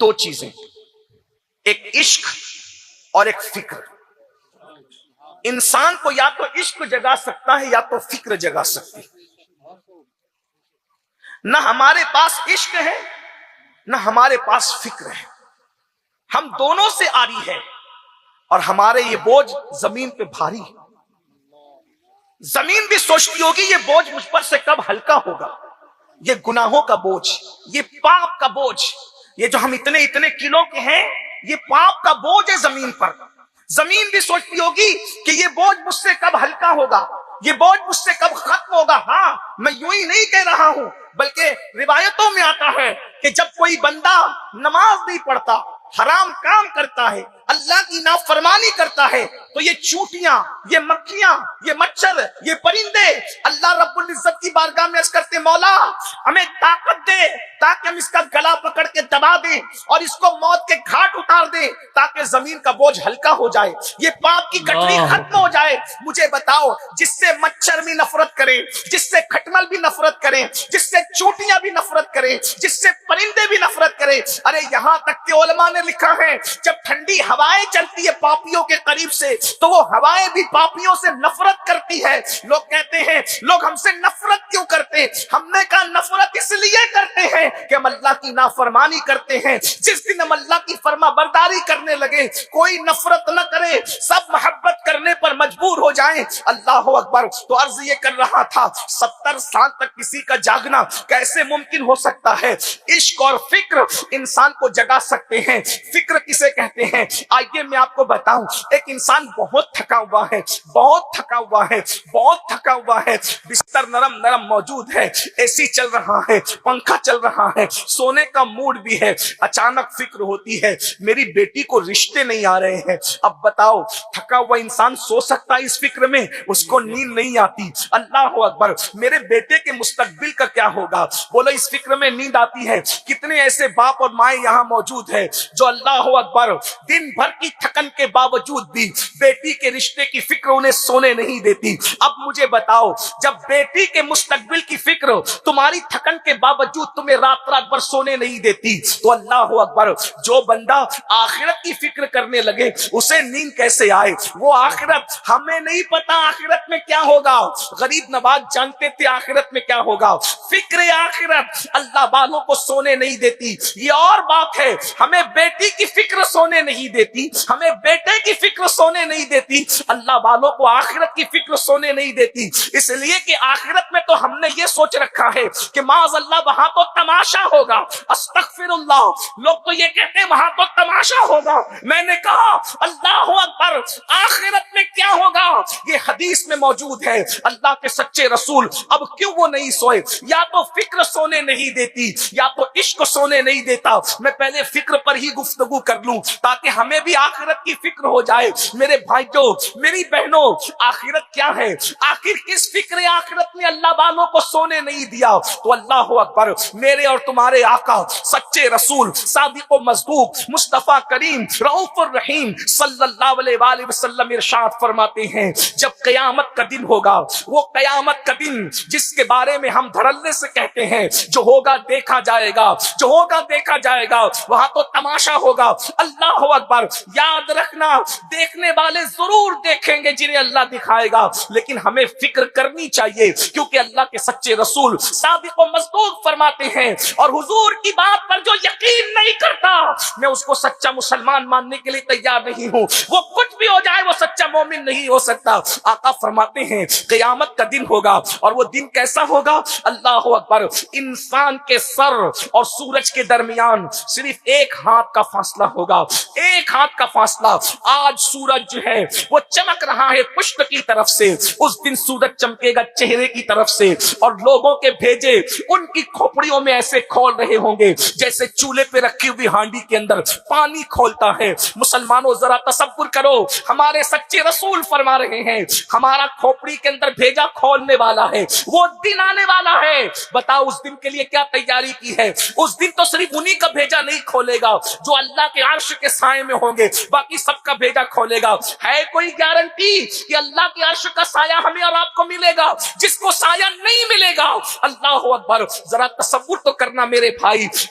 دو چیزیں، ایک عشق اور ایک فکر. انسان کو یا تو عشق جگا سکتا ہے یا تو فکر جگا سکتی. نہ ہمارے پاس عشق ہے نہ ہمارے پاس فکر ہے، ہم دونوں سے عاری ہے، اور ہمارے یہ بوجھ زمین پہ بھاری ہے. زمین بھی سوچتی ہوگی یہ بوجھ مجھ پر سے کب ہلکا ہوگا، یہ گناہوں کا بوجھ، یہ پاپ کا بوجھ، یہ جو ہم اتنے کلو کے ہیں، یہ پاپ کا بوجھ ہے زمین پر. زمین بھی سوچتی ہوگی کہ یہ بوجھ مجھ سے کب ہلکا ہوگا، یہ بوجھ مجھ سے کب ختم ہوگا. ہاں، میں یوں ہی نہیں کہہ رہا ہوں، بلکہ روایتوں میں آتا ہے کہ جب کوئی بندہ نماز نہیں پڑھتا، حرام کام کرتا ہے، اللہ کی نافرمانی کرتا ہے، تو یہ چونٹیاں، یہ مکھیاں، یہ مچھر، یہ پرندے اللہ رب العزت کی بارگاہ میں عرض کرتے مولا ہمیں طاقت دے تاکہ ہم اس کا گلا پکڑ کے دبا دیں اور اس کو موت کے گھاٹ اتار دیں تاکہ زمین کا بوجھ ہلکا ہو جائے، یہ پاپ کی گٹری ختم ہو جائے. مجھے بتاؤ، جس سے مچھر بھی نفرت کرے، جس سے کھٹمل بھی نفرت کرے، جس سے چونٹیاں بھی نفرت کرے، جس سے پرندے بھی نفرت کرے، ارے یہاں تک کہ علماء نے لکھا ہے جب ٹھنڈی ہوائیں چلتی ہے پاپیوں کے قریب سے تو وہ ہوائیں بھی پاپیوں سے نفرت کرتی ہے. لوگ کہتے ہیں لوگ ہم سے نفرت کیوں کرتے؟ ہم نے کہا نفرت اس لیے کرتے ہیں کہ ہم اللہ کی نافرمانی کرتے ہیں. جس دن ہم اللہ کی فرما برداری کرنے لگے کوئی نفرت نہ کرے، سب محبت کرنے پر مجبور ہو جائیں. اللہ اکبر. تو عرض یہ کر رہا تھا 70 سال تک کسی کا جاگنا کیسے ممکن ہو سکتا ہے؟ عشق اور فکر انسان کو جگا سکتے ہیں. فکر کسے کہتے ہیں؟ آئیے میں آپ کو بتاؤں. ایک انسان بہت تھکا ہوا ہے، بہت تھکا ہوا ہے، بہت تھکا ہوا ہے، بستر نرم نرم موجود ہے، اے سی چل رہا ہے، پنکھا چل رہا ہے، سونے کا موڈ بھی ہے. اچانک فکر ہوتی ہے میری بیٹی کو رشتے نہیں آ رہے ہیں. اب بتاؤ تھکا ہوا انسان سو سکتا ہے اس فکر میں؟ اس کو نیند نہیں آتی. اللہ اکبر. میرے بیٹے کے مستقبل کا کیا ہوگا؟ بولو اس فکر میں نیند آتی ہے. کتنے ایسے باپ اور مائیں یہاں موجود ہیں جو اللہ اکبر دن بھر کی تھکن کے باوجود بھی بیٹی کے رشتے کی فکر انہیں سونے نہیں دیتی. اب مجھے بتاؤ جب بیٹی کے مستقبل کی فکر تمہاری تھکن کے باوجود تمہیں رات رات بھر سونے نہیں دیتی تو اللہ اکبر جو بندہ آخرت کی فکر کرنے لگے اسے نیند کیسے آئے؟ وہ آخرت ہمیں نہیں پتا آخرت میں کیا ہوگا. غریب نواز جانتے تھے آخرت میں کیا ہوگا. فکر آخرت اللہ والوں کو سونے نہیں دیتی. یہ اور بات ہے ہمیں بیٹی کی فکر سونے نہیں دیتی، ہمیں بیٹے کی فکر سونے نہیں دیتی، اللہ والوں کو آخرت کی فکر سونے نہیں دیتی. اس لیے کہ آخرت میں تو ہم نے یہ سوچ رکھا ہے کہ معاذ اللہ وہاں تو تماشا ہوگا. استغفر اللہ. لوگ تو یہ کہتے ہیں وہاں تو تماشا ہوگا. میں نے کہا اللہ اکبر آخرت میں کیا ہوگا یہ حدیث میں موجود ہے. اللہ کے سچے رسول اب کیوں وہ نہیں سوئے؟ یا تو فکر سونے نہیں دیتی یا تو عشق سونے نہیں دیتا. میں پہلے فکر پر ہی گفتگو کر لوں تاکہ ہمیں بھی آخرت کی فکر ہو جائے. میرے بھائیوں میری بہنوں آخرت کیا ہے؟ آخر کس فکر آخرت نے اللہ والوں کو سونے نہیں دیا؟ تو اللہ اکبر میرے اور تمہارے آقا سچے رسول صادق و مصدوق مصطفیٰ کریم رؤوف الرحیم صلی اللہ علیہ وآلہ وسلم ارشاد فرماتے ہیں جب قیامت کا دن ہوگا، وہ قیامت کا دن جس کے بارے میں ہم دھڑلے سے کہتے ہیں جو ہوگا دیکھا جائے گا، جو ہوگا دیکھا جائے گا، وہاں تو تماشا ہوگا. اللہ اکبر. یاد رکھنا دیکھنے والے ضرور دیکھیں گے جنہیں اللہ دکھائے گا، لیکن ہمیں فکر کرنی چاہیے کیونکہ اللہ کے سچے رسول صادق و مصدوق فرماتے ہیں اور حضور کی بات پر جو یقین نہیں کرتا میں اس کو سچا مسلمان ماننے کے لیے تیار نہیں ہوں. وہ کچھ بھی ہو جائے وہ سچا مومن نہیں ہو سکتا. آقا فرماتے ہیں قیامت کا دن ہوگا اور وہ دن کیسا ہوگا؟ اللہ اکبر. انسان کے سر اور سورج کے درمیان صرف ایک ہاتھ کا فاصلہ ہوگا، ایک ہاتھ کا فاصلہ. آج سورج جو ہے وہ چمک رہا ہے پشت کی طرف سے، اس دن سورج چمکے گا چہرے کی طرف سے اور لوگوں کے بھیجے ان کی کھوپڑیوں میں ایسے کھول رہے ہوں گے جیسے چولہے پہ رکھی ہوئی ہانڈی کے اندر پانی کھولتا ہے. مسلمانوں ذرا تصور کرو ہمارے سچے رسول فرما رہے ہیں ہمارا کھوپڑی کے اندر بھیجا کھولنے والا ہے، وہ دن آنے والا ہے. بتاؤ اس دن کے لیے کیا تیاری کی ہے؟ اس دن تو صرف انہی کا بھیجا نہیں کھولے گا جو اللہ کے عرش کے سائے میں ہوں گے، باقی سب کا بھیجا کھولے گا. ہے کوئی گارنٹی کہ اللہ کے عرش کا سایہ ہمیں اور آپ کو ملے گا؟ جس کو سایہ نہیں ملے گا اللہ اکبر. ذرا تصور تو کرنا میرے بھائی،